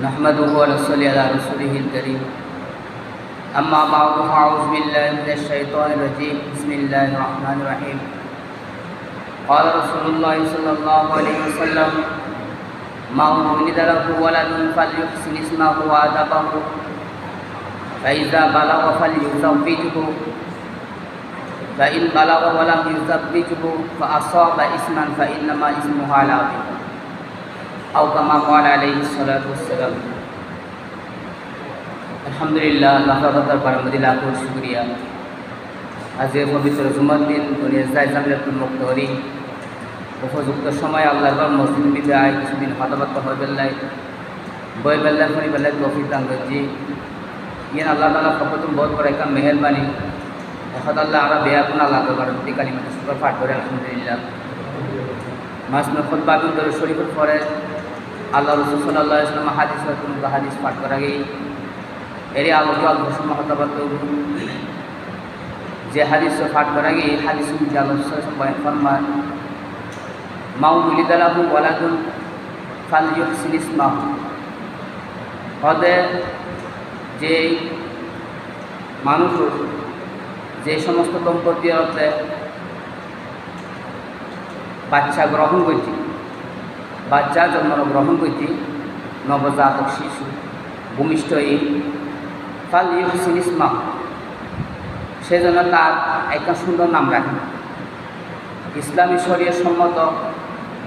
نحمده ونصلي على رسوله الكريم أما بعد فأعوذ بالله من الشيطان الرجيم بسم الله الرحمن الرحيم قال رسول الله صلى الله عليه وسلم ما ولد له ولد فليحسن اسمه وأدبه فإذا بلغ فليزوجه فإن بلغ ولم يزوجه فأصاب اسما فإنما اسمه على أبيه أو كما قال عليه الصلاة والسلام আলহামদুলিল্লাহ আল্লাহ তাআলার পারমদি লাখ শুকরিয়া। আজকে পবিত্র জুমার দিন দুনিয়ার যাই জামলাতুল মুক্তহরি উপযুক্ত সময় আল্লাহর মসজিদ মিলে আয় কিছুদিন কথাবার্তা হয়ে বেল্লাই বই বেল্লাই ফরি বেল্লাই তৌফিক দান করছি। ইয়ান আল্লাহ তাআলা প্রথম বহুত বড় একটা মেহেরবানি এখন আল্লাহ আমরা বেয়াকুন আল্লাহ তাআলার প্রতি কালিমাতে শুকর পাঠ করে আলহামদুলিল্লাহ। মাসনুল খুতবা বিন শরীফের পরে আল্লাহ রাসূল সাল্লাল্লাহু আলাইহি ওয়াসাল্লাম হাদিস পাঠ করা গিয়ে এর আলোকে অল্প সময় কথাবার্তা যে হাদিস পাঠ করা গিয়ে হাদিস বয়ান ফরমান মা উলিদা লাহু ওয়ালাদুন ফালইউহসিন ইসমাহু হদে যে মানুষ যে সমস্ত দম্পতি হতে বাচ্চা গ্রহণ করছি বাচ্চা জন্ম গ্রহণ করছি নবজাতক শিশু ভূমিষ্ঠ এই ফালইউহসিন ইসমাহু সেজন্য তার একটা সুন্দর নাম রাখেন। ইসলামী শরীয়ত সম্মত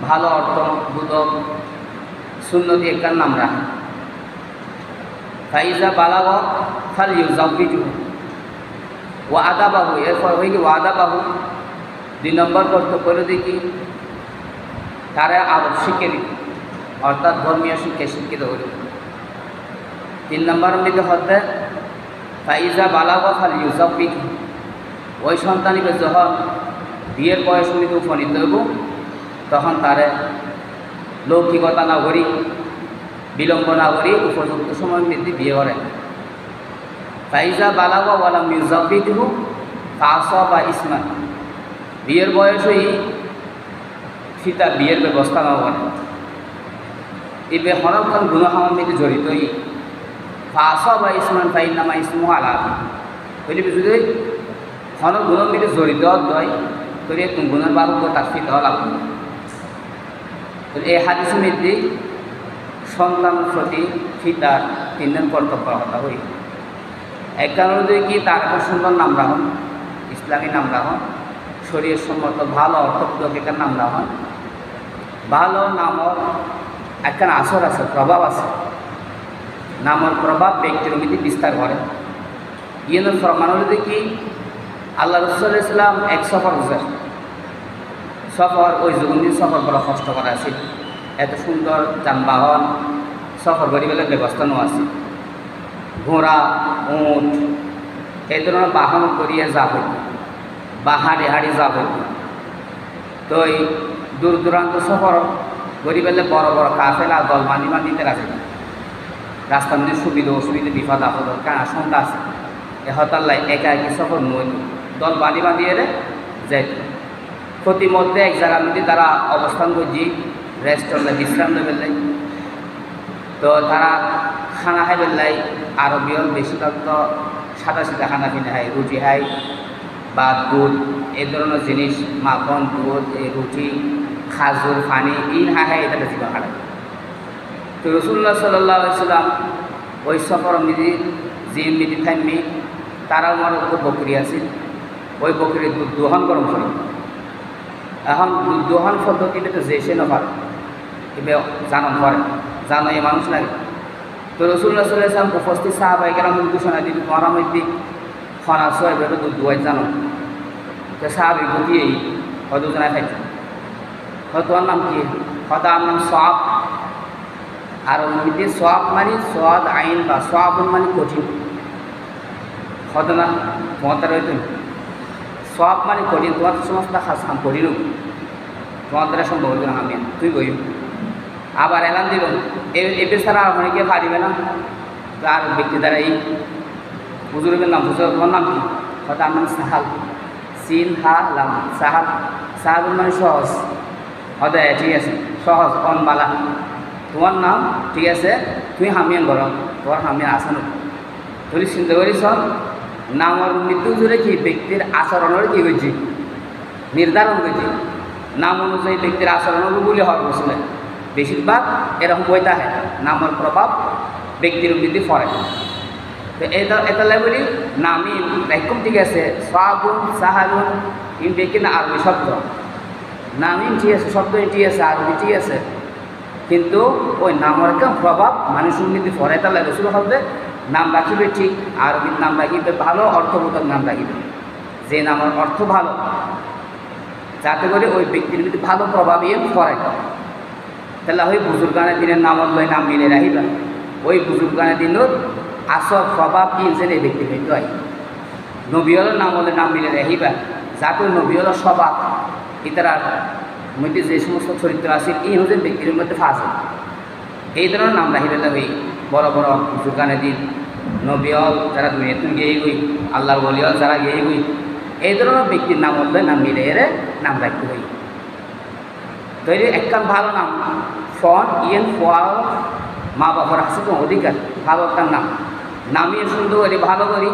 ভালো অর্থ বোধক সুন্নতি একটা নাম রাখেন। ফাইজা বালাগ ফালইউজাউবিজু ওয়া আদাবাহু এরপর হয়ে গিয়ে ওয়াদাবাহু 2 নম্বর কর্তব্য হলো দেখি তারা আদব শিখে দিত অর্থাৎ ধর্মীয় শিক্ষিত হইল। 3 নম্বর মধ্যে হতে ফাইজা বালাগ ফালইউজাউবিজু ওই সন্তানকে যখন বিয়ের বয়স হইতে উপনীত হইব তখন তারে লৌকিকতা না করি বিলম্ব না করি উপযুক্ত সময় মধ্যে বিয়ে করে। ফাইজা বালাগ ওয়ালাম ইউজাউবিজু ফাআসাবা ইসমান বিয়ের বয়স হই সীতা বিয়ের ব্যবস্থা না করে এবে হরফখান গুনাহের মধ্যে জড়িত হই ফাআসাবা ইসমান ফাইন্নামা ইসমুহু আলা আবিহি বলি বুঝলি হন গুণের মধ্যে জড়িত হয় করে তুমি গুণের বাবু তার ফিতা লাভ এই হাদিসের মধ্যে সন্তানের প্রতি ফিতার 3 দিন কর্তব্য কথা হই। এক কারণে কি তার একটা সুন্দর নাম রাখুন ইসলামী নাম রাখুন শরীয়ত সম্মত ভালো অর্থবোধক একটা নাম রাখুন। ভালো নামর একটা আসর আছে প্রভাব আছে নামর প্রভাব ব্যক্তির মধ্যে বিস্তার করে। ইয়ের প্রমাণ হলো কি আল্লাহ রাসূল ইসলাম এক সফর গুজার সফর ওই যুগন্দিন সফর বড় কষ্ট করা আছে এত সুন্দর যানবাহন সফর করিবেলার ব্যবস্থা নেওয়া আছে ঘোড়া উঁট এই ধরনের বাহন করিয়ে যা হইত বা হাড়ি হাড়ি যা হইত। তো এই দূর দূরান্ত সফর করিবেলে বড় বড় কাফেলা দল বান্ধিতে রাখে রাস্তার মধ্যে সুবিধা অসুবিধা বিপদ আপদ কারণ আশঙ্কা আছে এহতাল্লাই একা একই সফর নই দল বান্ধিয়ে যাইত প্রতিমধ্যে এক জায়গার মধ্যে তারা অবস্থান করছি রেস্ট করলে বিশ্রাম নেবেলাই। তো তারা খানা খাই বেলাই আরবীয় বেশিরভাগ তো সাদা সিধা খানা কিনে খায় রুটি খায় বা দুধ এই ধরনের জিনিস মাখন দুধ এই রুটি খাজুর পানি এই না খায় এটা বেশি খায়। তো রাসূলুল্লাহ সাল্লাল্লাহু আলাইহি ওয়াসাল্লাম ওই সফর মিদি যে মিদি থামি তারা আমার উপর বকরি আছে ওই বকরির দুধ দোহন গরম করি এখন দুধ দোহন পদ্ধতিতে তো যেসে নপার এবার জানান করে জানো এই মানুষ লাগে। তো রাসূলুল্লাহ সাল্লাল্লাহু আলাইহি ওয়াসাল্লাম উপস্থিত সাহাবায়ে কেরাম ঘোষণা দিল তোমার মধ্যে খনা ছয় এভাবে দুধ দোয়াই জানো তো সাহাবি বুঝিয়ে হয়তো জানাই খাইছে হয়তো নাম কি হয়তো আমার নাম সওয়াব আর মধ্যে সওয়াব মানে সওয়াদ আইন বা সওয়াবুন মানে কঠিন হয়তো না তোমার হয়তো সওয়াব মানে কঠিন তোমার সমস্ত খাস কাম কঠিন তোমার দ্বারা সম্ভব হইল না আমি তুই বই আবার এলান দিল এবে ছাড়া অনেকে পারিবে না আর ব্যক্তি দ্বারা এই বুজুর্গের নাম বুঝে তোমার নাম কি হয়তো আমার নাম সাহাল সিন হা লাম সাহাল সাহাবুল মানে সহজ হয়তো ঠিক আছে সহজ অনবালা তোমার নাম ঠিক আছে তুই হামিয়ান বল তোর হামিয়ান আসানো তুই চিন্তা করিস নামর মৃত্যু জুড়ে কি ব্যক্তির আচরণের কী করছি নির্ধারণ করছি নাম অনুযায়ী ব্যক্তির আচরণের বলে হওয়ার বসলে বেশিরভাগ এরকম বই থাকে নামের প্রভাব ব্যক্তির মৃত্যু পড়ে তো এটা বলি নামি একদম ঠিক আছে সাবুন সাহারুন ইন্ডিয়া কিনা আরবি শব্দ নামিন ঠিক আছে শব্দ ঠিক আছে আরবি ঠিক আছে কিন্তু ওই নামের প্রভাব মানুষের মৃত্যু পড়ে তাহলে রসুল হবে নাম রাখিবে ঠিক আরবির নাম রাখিবে ভালো অর্থবোধক নাম রাখিবে যে নামের অর্থ ভালো যাতে করে ওই ব্যক্তির মধ্যে ভালো প্রভাব পড়ে তাহলে ওই বুজুর্গানের দিনের নাম লয় নাম মিলে রাখিবা ওই বুজুর্গানের দিনের আসল প্রভাব কিনছেন এই ব্যক্তির মধ্যে হয় নবীলের নাম হলে নাম মিলে রাখিবা যাতে নবীলের স্বভাব ইতারার মধ্যে যে সমস্ত চরিত্র আছে এই হচ্ছে ব্যক্তির মধ্যে ফাঁস এই ধরনের নাম রাখিবে ওই বড় বড় বুজুর্গানের দিন নবীল যারা দুনিয়াতে গিয়ে গই আল্লাহর বলিয়াল যারা গিয়ে গই এই ধরনের ব্যক্তির নাম হলে নাম মিলে এর নাম রাখতে হই তৈরি একটা ভালো নাম ফন ইয়েন ফোয়াল মা বাবার আছে কোনো অধিকার ভালো একটা নাম নামিয়ে সুন্দর করি ভালো করি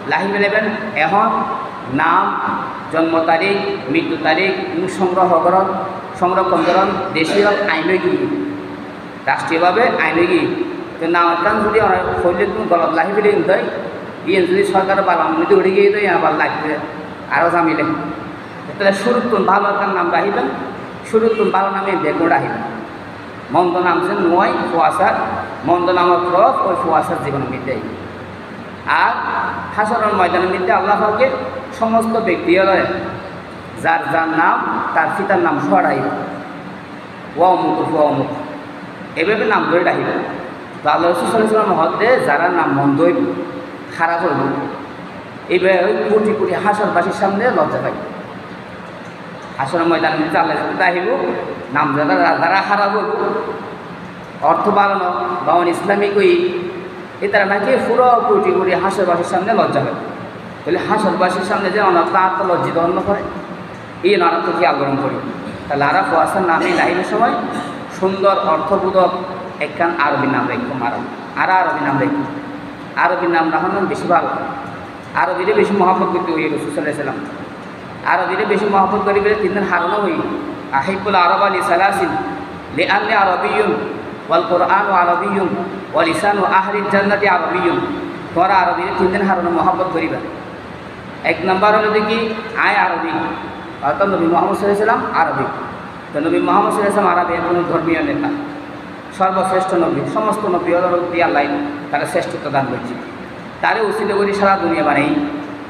লাহি মেলেবেন এখন নাম জন্ম তারিখ মৃত্যু তারিখ সংরক্ষণ করণ দেশীয় আইনগী রাষ্ট্রীয়ভাবে আইনগী তো নাম কান যদি হইলে তুমি গলত লাহি ফেলে দেয় ইয়ে যদি সরকারের বালাম যদি উঠে গিয়ে দেয় আবার লাগবে আরও জামিলে তাহলে শুরুতুন ভালো একটা নাম রাখিবেন শুরুতুন ভালো নামে বেগুন রাখিবেন মন্দ নামছে নয় ফুয়াশার মন্দ নামের প্রভাব ওই ফুয়াশার জীবন মিটাই আর হাসরের ময়দানের মধ্যে আল্লাহকে সমস্ত ব্যক্তি হলে যার যার নাম তার পিতার নাম সরাই ও অমুক ও অমুক এভাবে নাম ধরে রাখিবে তো আল্লাহ রসুল মধ্যে যারা নাম মন্দ হইব খারাপ হইব এইভাবে ওই কোটি কোটি হাসরবাসীর সামনে লজ্জা পাইব হাসরের ময়দানের মধ্যে আল্লাহ আহিব নাম যারা খারাপ হইব অর্থ বাড়ানো বা ইসলামিক ওই এটারা নাকি পুরো কোটি কোটি হাসরবাসীর সামনে লজ্জা পাবে তাহলে হাসরবাসীর সামনে যে অনাত্ম আত্মলজ্জিত অন্য করে এই নারাত্ম কি আগ্রহণ করি তাহলে আরা ফুয়াশার নামে লাইনের সময় সুন্দর অর্থবোধক একখান আরবি নাম রাখবো আর আরবি নাম রাখবো আরবির নাম রাখানো বেশি ভালো আরবিরে বেশি মহব্বত করতে হই রসুল সাল্লাল্লাহু আলাইহি ওয়াসাল্লাম আরবিরে বেশি মহব্বত করি বলে তিন দিন হারানো হই আহিবুল আরব আলী সালাসিন লে আন্নে আরবিয়ুন ওয়াল কোরআন ও আরবিয়ুন ওয়াল লিসান ও আহলিল জান্নাতি আরবিয়ুন তোরা আরবিরে তিন দিন হারানো মহব্বত করিবা এক নম্বর হলো দেখি আয় আরবি অর্থাৎ নবী মোহাম্মদ সাল্লাল্লাহু আলাইহি ওয়াসাল্লাম আরবি তো নবী মোহাম্মদ সাল্লাল্লাহু আলাইহি ওয়াসাল্লাম আরবি কোনো ধর্মীয় নেতা সর্বশ্রেষ্ঠ নবী সমস্ত নবী দিয়ে আল্লাহ তারা শ্রেষ্ঠত্ব দান করছে তারে উচিত করি সারা দুনিয়া বানাই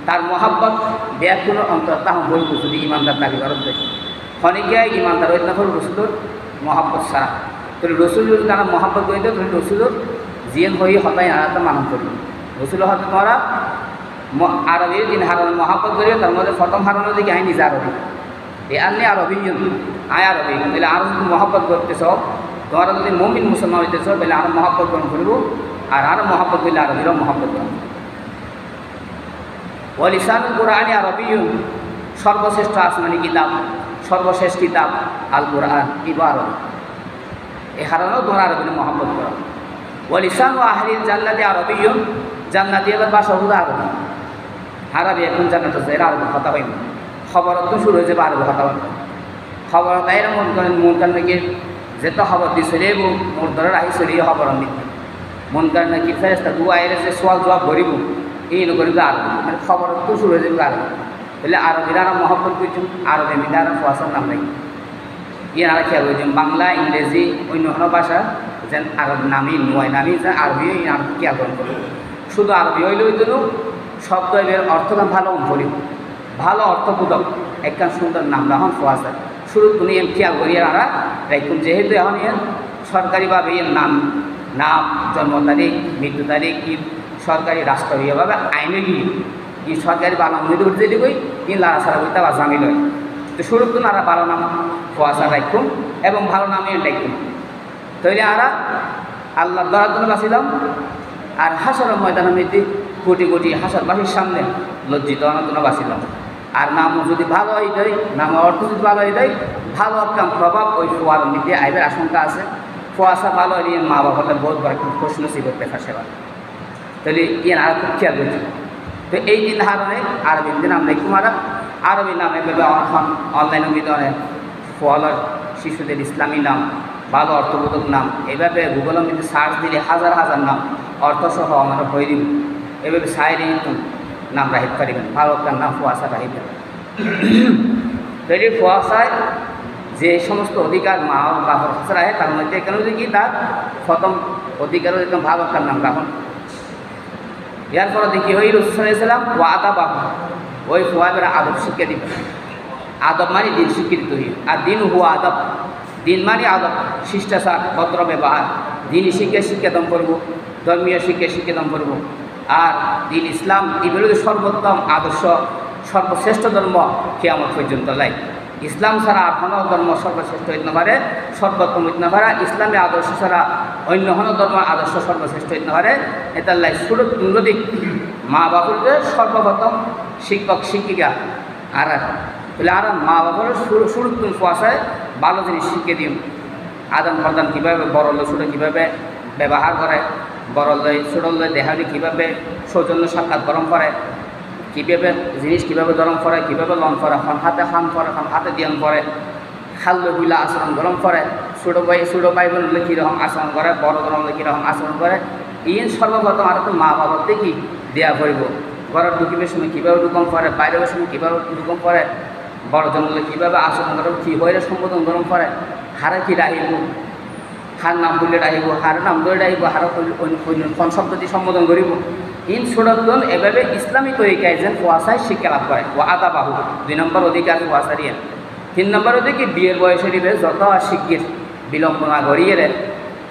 তার মহাব্বত ব্যাকুল অন্তর তাহ বলব যদি ইমানদার দাবি করেন খনিকে ইমানদার ওই নফর রসুলোর মহাব্বত সারা তুই রসুল তারা মহাব্বত করে দেয় তুই রসুলোর জিয়ান হয়ে হতায় আনাতে মানব করবি রসুল হতে তোমরা আরবির দিন হারানো মহাব্বত করিবে তার মধ্যে প্রথম হারানোর দিকে আই নিজে আরবি এই আননি আরবি আয় আরবি তাহলে আরো যদি মহাব্বত করতেছ তোমরা যদি মুমিন মুসলমান হইতেছ তাহলে আরো মহাব্বত গ্রহণ করবো আর আরো মহাব্বত করলে আরবিরও মহাব্বত গ্রহণ ও লিসানুল কুরআনি আরবিয়ুন সর্বশ্রেষ্ঠ আসমানি কিতাব সর্বশেষ কিতাব আল কুরআন ইবারত এই হারানো তোমরা আরবির মহাব্বত করো ও লিসান ও আহলিল জান্নাতি আরবিয়ুন জান্নাতি এবার বা সহুদা আরবি হারাবি এখন জান্নাত এরা আরবি কথা পাইনি খবর তো শুরু হয়ে যাবে আরবি কথা বলতে খবর তাই মন করেন মন কান নাকি যেত খবর দি চলিয়ে মোর ধরে রাহি চলিয়ে খবর নিতে মন কান নাকি ফেরেস্তা দু আইরে যে সোয়াল জবাব ভরিব এই নকরিব আরবি মানে খবর তো শুরু হয়ে যাবে আরবি তাহলে আরবিরা আরো মহব্বত করছেন আরবি মিলে আরো ফুয়াশার নাম রাখি ইয়ে আর খেয়াল করছেন বাংলা ইংরেজি অন্য কোনো ভাষা যেন আরব নামই নয় নামই যে আরবিও এই নাম খেয়াল করবে শুধু আরবি হইলেও যেন শব্দ এর অর্থ ভালো ভরিব ভালো অর্থবোধক একখান সুন্দর নাম রাখুন ফুয়াশা শুরু তুমি এম খেয়াল করিয়ে আরা রাখুন যেহেতু এখন এর সরকারিভাবে এর নাম জন্ম তারিখ মৃত্যু তারিখ কি সরকারি রাষ্ট্রীয়ভাবে আইনে গিয়ে কি সরকারি বানাম হইতে উঠতে দিবই কি লাড়া ছাড়া বইতে বা জামিল হয় তো শুরু তো আরা ভালো নাম ফুয়াশা রাখুন এবং ভালো নামে রাখুন তৈরি আরা আল্লাহ দরার জন্য বাঁচিলাম আর হাসর ময়দানের মধ্যে কোটি কোটি হাসরবাসীর সামনে লজ্জিত আনার জন্য বাঁচিলাম আর নাম যদি ভালো হয়ে যায় নাম অর্থ যদি ভালো হয়ে যায় ভালো একটা প্রভাব ওই ফুয়ার মধ্যে আইবের আশঙ্কা আছে ফুয়াশা ভালো হলে মা বাবা হলে বহুত বড় খুশ নসিব দেখা সেবা তাহলে ইয়ান আর খুব খেয়াল করছি তো এই দিন হারণে আরবি দিন আমরা কুমারা আরবি নামে ভেবে এখন অনলাইনে বিধনে ফলার শিশুদের ইসলামী নাম ভালো অর্থবোধক নাম এভাবে গুগলের মধ্যে সার্চ দিলে হাজার হাজার নাম অর্থসহ আমরা হয়ে দিব এভাবে সাইরে নাম রাহিত পারিবেন ভালো একটা নাম ফুয়াশা রাহিবেন তৈরি ফুয়াশায় যে সমস্ত অধিকার মা বাবার কাছে রাখে তার মধ্যে কেন দেখি তার প্রথম অধিকার একদম ভালো একটা নাম রাখুন ইয়ার পরে দেখি ওই রসুলাম ও আদাব ওই ফুয়াবের আদব শিক্ষা দিবে আদব মানে দিন স্বীকৃতি হই আর দিন হুয়া আদব দিন মানে আদব শিষ্টাচার ভদ্র ব্যবহার দিনই শিক্ষাদম করবো ধর্মীয় শিক্ষাদম করবো আর দিন ইসলাম এগুলো সর্বোত্তম আদর্শ সর্বশ্রেষ্ঠ ধর্ম কিয়ামত পর্যন্ত লাই ইসলাম ছাড়া আর কোনো ধর্ম সর্বশ্রেষ্ঠ হইতে পারে সর্বোত্তম হইতে না পারে ইসলামী আদর্শ ছাড়া অন্য কোনো ধর্ম আদর্শ সর্বশ্রেষ্ঠ হইতে পারে এটার লাই সুরত নদীক মা বাবুদের সর্বপ্রথম শিক্ষক শিক্ষিকা আর তাহলে আর মা বাবার সুরতুন কুয়াশায় ভালো জিনিস শিখিয়ে দিন আদান প্রদান কীভাবে বড় লোক ছোটো কীভাবে ব্যবহার করে বড় লয় ছোটো লয় দেহালি কীভাবে সৌজন্য সাক্ষাৎ গরম করে কীভাবে জিনিস কীভাবে গরম করে কীভাবে লন করে এখন হাতে খান করে এখন হাতে দিয়ন করে খাল্লো বুলা আচরণ গরম করে ছোটো ভাই বোন হলে কীরকম আচরণ করে বড় গরম হলে কীরকম আচরণ করে ইন সর্বপ্রথম আর তো মা বাবার দেখি দেয়া করিব ঘরের ঢুকিবের সময় কীভাবে ঢুকম করে বাইরের সময় কীভাবে ঢুকম করে বড় জঙ্গলে কীভাবে আচরণ করে কী বইরে সম্বোধন গরম করে হারে কি রাহিব হার নাম বললে রাহিব হার নাম ধরে রাহিব হার কোন শব্দ দিয়ে সম্বোধন করিব ইন সুরতন এভাবে ইসলামী তরিকায় যেন কুয়াশায় শিক্ষা লাভ করে ও আদা বাহু 2 নম্বর অধিকার কুয়াশারিয়া 3 নম্বর অধিকার বিয়ের বয়সে দিবে যত শিক্ষির বিলম্ব না করিয়ে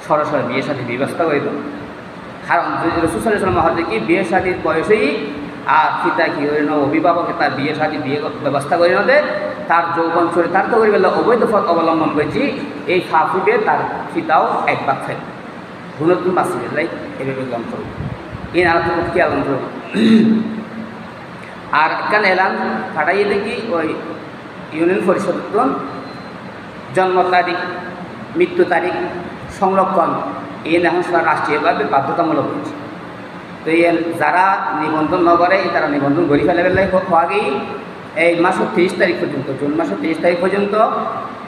সরাসরি বিয়ে সাথে ব্যবস্থা করে দেব কারণ রসুল সাল্লাল্লাহু আলাইহি ওয়াসাল্লাম কি বিয়ে শাদীর বয়সেই আর পিতা কি হয়ে না অভিভাবকে তার বিয়ে শাদী বিয়ে ব্যবস্থা করে নদে তার যৌবন চরিতার্থ করে গেলে অবৈধ পথ অবলম্বন করেছি এই ফাঁকুবে তার পিতাও এক বাক ফেল গুণত্ব বাঁচিবে লাইক এভাবে গম করব এই নানা কি আলম করব আর একখান এলান ফাটাইয়ে দেখি ওই ইউনিয়ন পরিষদ জন্ম তারিখ মৃত্যু তারিখ সংরক্ষণ এই এখন রাষ্ট্রীয়ভাবে বাধ্যতামূলক হয়েছে তো এই যারা নিবন্ধন ন করে তারা নিবন্ধন গড়ি ফেলে আগেই এই মাসের 30 তারিখ পর্যন্ত জুন মাসের 30 তারিখ পর্যন্ত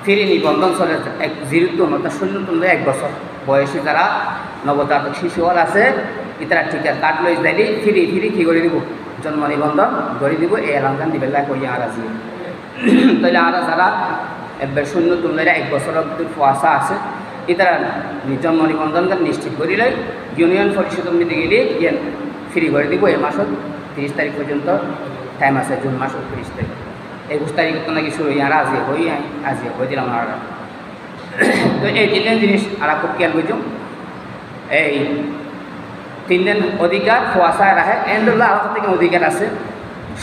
ফ্রি নিবন্ধন চলে এক জিরুত্তম অর্থাৎ শূন্যতম 1 বছর বয়সী যারা নবজাতক শিশু হল আছে তারা টিকার কার্ড লই যাইলে ফ্রি কী করে দিব জন্ম নিবন্ধন গড়ি দিব এই এলাকান দিবে করি আর আছে তাহলে আর যারা একবার শূন্যতম 1 বছরের ভিতর কুয়াশা আছে তারা জন্ম নিবন্ধন নিশ্চিত করিলে ইউনিয়ন পরিষদের মধ্যে গেলে ইয়ে ফ্রি করে দিব এই মাসের 30 তারিখ পর্যন্ত টাইম আছে জুন মাসের 30 তারিখ 21 তারিখ তো নাকি শুরু আর আজি হয়ে দিলাম আর তো এই 3 দিন জিনিস আর খুব খেয়াল বুঝুন এই 3 দিন অধিকার কুয়াশায় রাখে এন্ডুল্লাহ আলাদা থেকে অধিকার আছে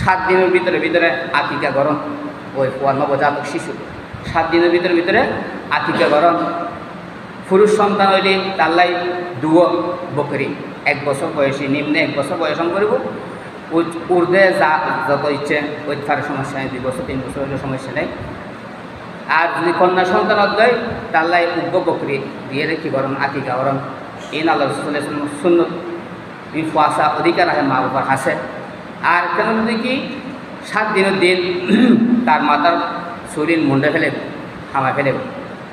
7 দিনের ভিতরে আকিকা গরম ওই নবজাতক শিশু 7 দিনের ভিতরে আকিকা গরম পুরুষ সন্তান হইলে তাল্লাই দুয়ো বকরি 1 বছর বয়সী নিম্নে 1 বছর বয়সন করব ঊর্ধ্বে যা যত ইচ্ছে ওই তার সমস্যা নেই 2 বছর 3 বছর হইলে সমস্যা নেই আর যদি কন্যা সন্তান অধ্যায় তাল্লাই উগ্র বকরি দিয়ে রেখি গরম আকিকা গরম ইন আল্লাহ সুন্নত কুয়াশা অধিকার আছে মা বাবার হাসে আর কেন যদি কি 7 দিনের দিন তার মাতার শরীর মুন্ডে ফেলে হামায় ফেলে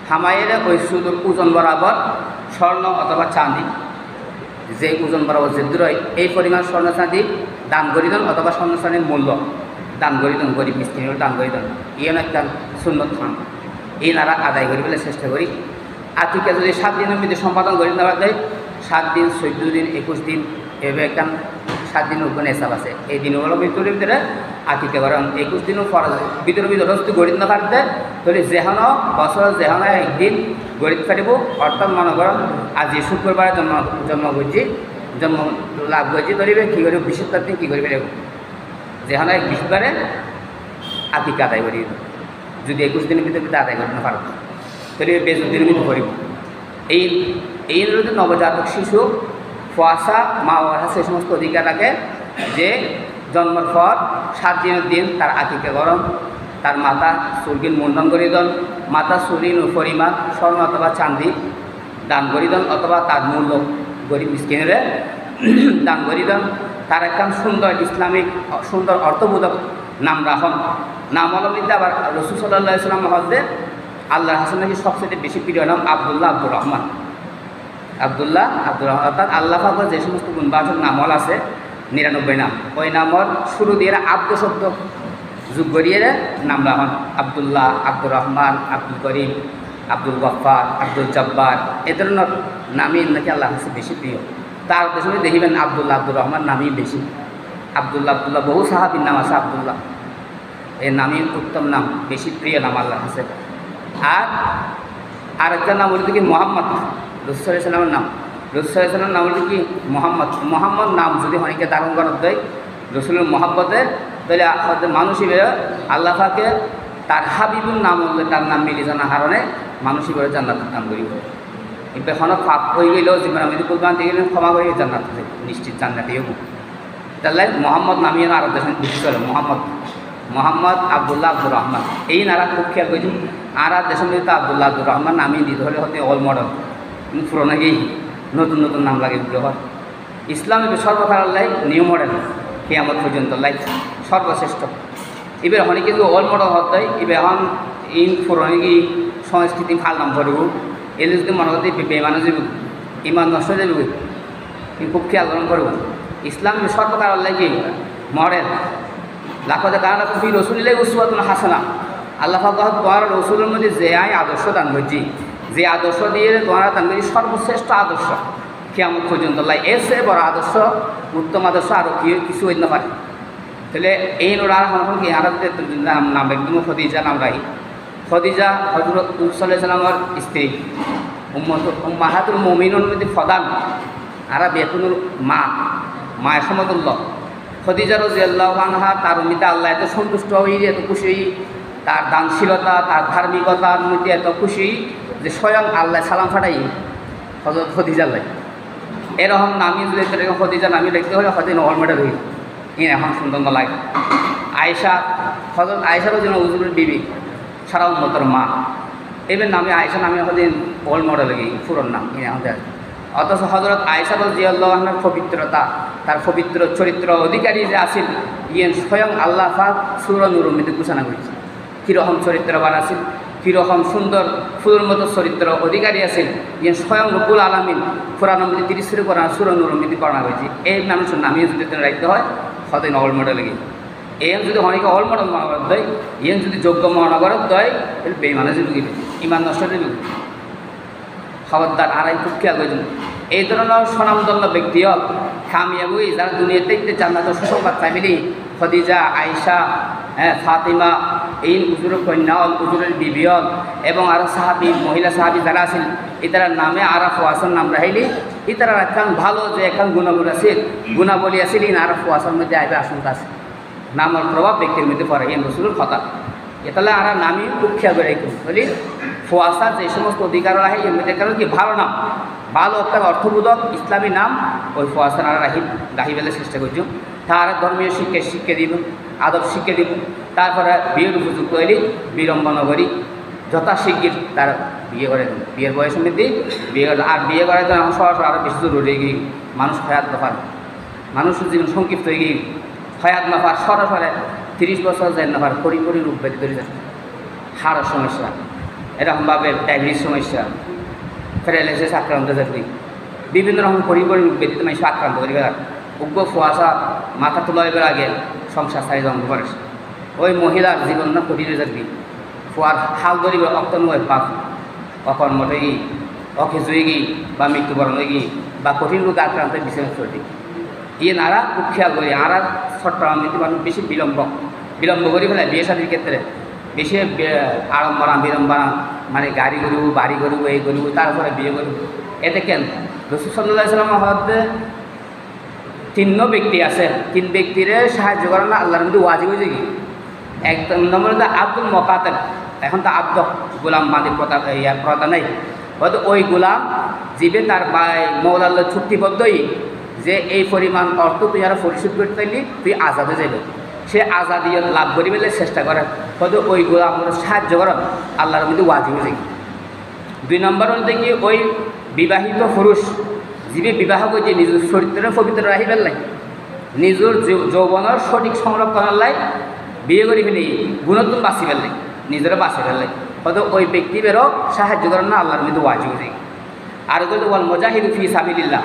হামায়ের ওই সুদূর ওজন বরাবর স্বর্ণ অথবা চাঁদি যে ওজন বরাবর যে দূরই এই পরিমাণ স্বর্ণ চাঁদি দান করে দেন অথবা স্বর্ণ চাঁদির মূল্য দান করে দেন গরিব মিস্ত্রির দান করে দেন ইয়ে একটা সুন্নত খান এই নারা আদায় করি বলে চেষ্টা করি আতিকে যদি 7 দিনের মধ্যে সম্পাদন করে দেওয়া যায় 7 দিন 14 দিন 21 দিন এভাবে একটা 7 দিনের উপরে হিসাব আছে এই দিনগুলো ভিতরে আতিকে করেন 21 দিনও ফরজ ভিতরে যদি গরিব না কাটতে তাহলে যেহানো বছর যেহানো একদিন গরিব কাটিব অর্থাৎ মনে করেন আজি শুক্রবার জন্ম করছি জন্ম লাভ করছি ধরিবে কী করব বৃহস্পতিবার দিন কী করবে যেহানো এক বৃহস্পতিবারে আতিকে আদায় করি যদি 21 দিনের ভিতরে আদায় করতে না পারব তাহলে বেশ দিনের ভিতরে করিব এই নবজাতক শিশু কুয়াশা মা বাবার কাছে এই সমস্ত অধিকার রাখে যে জন্মের পর 7 দিনের দিন তার আকিকা গরম তার মাথা চুলকিন মুন্ডন করে দেন মাথা চুলিন পরিমাণ স্বর্ণ অথবা চাঁদি দান করি দেন অথবা তার মূল্য গরিব মিসকিনেরে দান করি দেন। তার একখান সুন্দর ইসলামিক সুন্দর অর্থবোধক নাম রাখুন। নাম অলমিতে আবার রসুল সাল্লাল্লাহু আলাইহি ওয়াসাল্লাম হজে আল্লাহর হাসান নাকি সবচেয়ে বেশি প্রিয় নাম আবদুল্লাহ আব্দুর রহমান। আবদুল্লাহ আব্দুর রহমান অর্থাৎ আল্লাহ পাকের যে সমস্ত গুণবাচক নামল আছে 99 নাম, ওই নামর শুরু দিয়ে আব্দ শব্দ যোগ করিয়ে নাম রাখুন। আবদুল্লাহ, আব্দুর রহমান, আব্দুল করিম, আব্দুল গফফার, আব্দুল জব্বার এ ধরনের নামই নাকি আল্লাহ কাছে বেশি প্রিয়। তার পেছনে দেখিবেন আবদুল্লাহ আব্দুর রহমান নামই বেশি। আবদুল্লাহ বহু সাহাবীর নাম আছে আবদুল্লাহ, এর নামই উত্তম নাম, বেশি প্রিয় নাম আল্লাহ কাছে। আর আরেকটা নাম বলতে কি মোহাম্মদ, রাসূল সাল্লাল্লাহু আলাইহি ওয়াসাল্লামের নাম। রাসূল সাল্লাল্লাহু আলাইহি ওয়াসাল্লামের নাম বলতে কি মোহাম্মদ নাম যদি অনেকে ধারণ করার দেয় রসুলের মহাব্বতে, তাহলে মানুষই আল্লাহ পাকে তার হাবিবুর নাম বললে তার নাম মিলি জানার কারণে মানুষই করে জান্নাতের নাম করিব। এখনও পাপ হয়ে গেলেও জীবন আমি যদি কোরবান দিয়ে গেলেন ক্ষমা করে জান্নাত নিশ্চিত জান্নাতে হব। তাহলে মোহাম্মদ নামিয়ে আরব দেশে বেশি চলে মোহাম্মদ আবদুল্লাহ আব্দুর রহমান, এই নারা খুব খেয়াল করেছি। আর দেশের মধ্যে তো আবদুল্লাহ আব্দুর রহমান নামিয়ে দিতে হলে হতে অল মডেল, কিন্তু পুরোনো গিয়ে নতুন নতুন নাম লাগে ব্যবহার। ইসলামের সর্বকালের নিউ মডেল কিয়ামত পর্যন্ত লাই সর্বশ্রেষ্ঠ। এবার এখন কিন্তু অল মডেল হতে এবার এখন এই পুরোনো গিয়ে সংস্কৃতি ভাল নাম ধরব, এলে যদি মনে করতে বেমানো যাব, ইমান নষ্ট যাব, খুব খেয়াল গ্রহণ করব। ইসলামের সর্বকালের কি মডেল লাখতে কারণ ফি রসুলিল্লাহি উসওয়াতুন হাসানা। আল্লাহ পাক তোমার রসুলের মধ্যে যে আদর্শ দান করছি, যে আদর্শ দিয়ে তোমার দান করছি সর্বশ্রেষ্ঠ আদর্শ কিয়ামত পর্যন্ত লাই, এর সে বড় আদর্শ উত্তম আদর্শ আরও কিছু হইতে পারে। তাহলে এই নোড়া এখন কি আর নাম একদম খদিজা নাম রাখি। খদিজা হযরত সাল্লাল্লাহু আলাইহি ওয়াসাল্লামের স্ত্রী, উম্মাহাতুল মুমিনুনের মধ্যে প্রধান, আর বেতুনুর মায়ের সমতুল্য। খদিজা রাদিয়াল্লাহু আনহা তার উম্মিতে আল্লাহ এত সন্তুষ্ট হই, এত খুশি, তার দানশীলতা তার ধার্মিকতার মধ্যে এত খুশি যে স্বয়ং আল্লাহ সালাম ফাটাই হযরত খদিজা লাই। এরকম নামি যদি খদিজা নামি লিখতে হলে হয়তো নর্মেটা রই এখন সুন্দর লাগে। আয়েশা, হযরত আয়েশারও যেন হুজুরের বিবি, সারা উম্মতের মা, এবার নামে আয়েশা নামে হদিন ওল্ড মডেল গিয়ে পুরোর নাম আমাদের। অথচ হযরত আয়েশা রাদিয়াল্লাহু আনহার পবিত্রতা, তার পবিত্র চরিত্র অধিকারী যে আছেন ইয়েন স্বয়ং আল্লাহ পাক সূরা নূরের মধ্যে ঘোষণা করেছে কীরকম চরিত্রবান আছেন, কীরকম সুন্দর ফুলের মতো চরিত্র অধিকারী আছেন ইয়েন স্বয়ং রব্বুল আলামিন কোরআনের মধ্যে 30 কোরআন সূরা নূরের মধ্যে বর্ণনা হয়েছে। এই মানুষের নামিয়ে যদি রাখতে হয় হদিন ওল্ড মডেল গিয়ে এন যদি অনেকে অল মডেল মনে করা দেয়, এন যদি যোগ্য মনে করা দেয় তাহলে বেইমানে যদি গিয়ে ইমান নষ্ট দেবে খবরদার। আর খুব খেয়াল করেছেন এই ধরনের স্বনামধন্য ব্যক্তি হল কামিয়াবি যারা দুনিয়াতে জান্নাত সুসংবাদ ফ্যামিলি খদিজা, আয়েশা, ফাতিমা, এই হুজুরের কন্যা হল, হুজুরের বিবি হল এবং আরও সাহাবি মহিলা সাহাবি যারা আছেন এটার নামে আরাফ ওয়াসার নাম রাহিলি এটার একখান ভালো যে একখান গুণাবলী আছে ইন আরাফ ওয়াসার মধ্যে আইবে আশঙ্কা আছে। নামের প্রভাব ব্যক্তির মধ্যে পড়ে এই রসুলের কথা। এতালে আর নামই খুব খেয়াল করে রেখে বলি ফোয়াশার যে সমস্ত অধিকার রাখে এর মধ্যে কারণ কি ভালো নাম, ভালো একটা অর্থবোধক ইসলামী নাম ওই ফোয়াশার আর রাহি বেলার চেষ্টা করছি। তার ধর্মীয় শিক্ষা দিব, আদব শিক্ষা দিব, তারপরে বিয়ের উপযুক্ত হইলে বিড়ম্বনা করি যথাশীঘ্র তার বিয়ে করে দেব। বিয়ের বয়সের মধ্যে বিয়ে করে আর বিয়ে করার জন্য সরাসরি আরও বেশি জরুরি গিয়ে মানুষ হায়াত দফার, মানুষের জীবন সংক্ষিপ্ত হয়ে গিয়ে হায়াত নাফার সরাসরি 30 বছর যায় নাফার পরিপরি রূপ ব্যাধি ধরে যাচ্ছে, হাড়ের সমস্যা, এরকমভাবে ডায়াবেটিস সমস্যা, প্যারালাইসিস আক্রান্ত যাচ্ছে, বিভিন্ন রকম পরিপরি রূপ ব্যাধিতে মানুষ আক্রান্ত করি বেড়ার উগ্র ফোয়াশা মাথা তোলা এবার আগে সংসার সারি জন্ম করে ওই মহিলার জীবন না কঠিন হয়ে যাবে। ফোয়ার হাল ধরিবে অক্ত নয় পাপ অকর্মট হয়ে গিয়ে অকেজ হয়ে গিয়ে বা মৃত্যুবরণ হয়ে গিয়ে বা কঠিন রোগে আক্রান্ত বিছানা চলবে ইয়ে নারা খুব খেয়াল করি। আর চট্টগ্রামে মানুষ বেশি বিলম্ব করে ফেলে বিয়ে শাদির ক্ষেত্রে বেশি আড়ম্বরা বিড়ম্বনা মানে গাড়ি করব বাড়ি করব এই করব তারপরে বিয়ে করব। এতে কেন রাসূল সাল্লাল্লাহু আলাইহি ওয়াসাল্লাম হতে 3 ব্যক্তি আছে, 3 ব্যক্তিরে সাহায্য করার না আল্লাহর মধ্যে ওয়াজিব হয়েছে কি। এক নম্বর হচ্ছে আব্দুল মুকাতাব, এখন তো আব্দ গোলাম বাঁধে প্রথা নেই, হয়তো ওই গোলাম জীবে তার মৌলাল্লাহ চুক্তিবদ্ধই যে এই পরিমাণ অর্থ তুই আর পরিশোধ করতে পারলি তুই আজাদে যাবে, সে আজাদিয়ত লাভ করি বলে চেষ্টা করেন, হয়তো ওই গোলাম সাহায্য করেন আল্লাহর মধ্যে ওয়াজিব হয়েছে। 2 নম্বর হল দেখি ওই বিবাহিত পুরুষ যিনি বিবাহ করছে নিজের চরিত্র পবিত্র রাখি ফেললাই, নিজের যৌবনের সঠিক সংরক্ষণের লাই বিয়ে করে ফেলি গুণত্ব বাঁচি ফেললাই, নিজেরা বাঁচি ফেললাই, হয়তো ওই ব্যক্তিদেরও সাহায্য করেন না আল্লাহর মধ্যে ওয়াজিব হয়ে। আর বলতে ওয়াল মুজাহিদু ফি সাবিলিল্লাহ,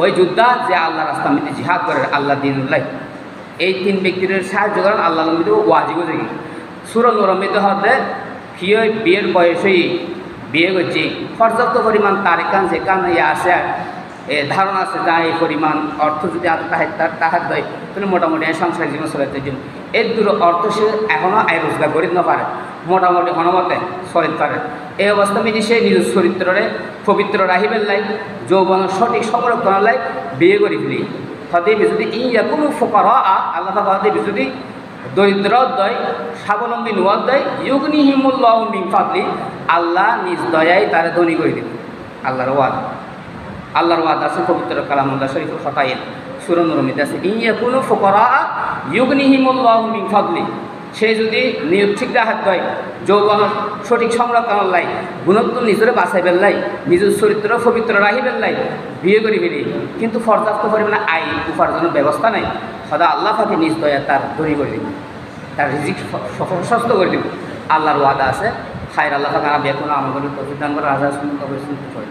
ওই যোদ্ধা যে আল্লাহ রাস্তার মধ্যে জিহাদ করে আল্লাহ দিনুল্লাহ, এই তিন ব্যক্তির সাহায্য করেন আল্লাহর মধ্যে ওয়াজিব হয়ে। সূরা নূরের মধ্যে হতে বিয়ের বয়সেই বিয়ে করছি পর্যাপ্ত পরিমাণ তারেকান যেখান আছে ধারণা আছে যা এই পরিমাণ অর্থ যদি তাহার দেয় তাহলে মোটামুটি সংসার জীবন চলাতে জন্য এর দূর অর্থ সে এখনও আয় রোজগার করে না পারে, মোটামুটি হনমতে চলতে পারে। এই অবস্থা মেয়ে সে নিজের চরিত্রে পবিত্র রাখিবেন লাই, যৌবনের সঠিক সংরক্ষণের লাই বিয়ে করে ফেলি। হতে যদি ইয়া কোনো ফোকার আল্লাহ হতে যদি দরিদ্র দয় স্বাবলম্বী নোয়ার দয় ইউগনি হিমুল্লাহ মিন ফাদলি, আল্লাহ নিজ দয়াই তারা ধনী করে দিবে। আল্লাহর ওয়াদ আছে পবিত্র কালামুল্লাহ শরীফুল খতাইন সূরা নূরের মধ্যে আছে ইয়া কোনো ফুকারা ইউগনিহিমুল্লাহু মিন ফাদলি, সে যদি নিয়োগ ঠিক রাখার দয় যৌবনের সঠিক সংরক্ষণের লাই গুণত্ব নিজের বাঁচাই ফেললাই, নিজের চরিত্র পবিত্র রাখি ফেললাই বিয়ে করে ফেলি, কিন্তু পর্যাপ্ত পরিমাণে আয় উপার্জনের ব্যবস্থা নাই, সদা আল্লাহ পাকে নিজ দয়া তার ধনী করে দিবে, তার রিজিক প্রশস্ত করে দিবে। আল্লাহর ওয়াদা আছে খায়ের, আল্লাহ পাকে বিয়ে কোনো আমাদের তৌফিক দান করে রাজা শুনতে করে।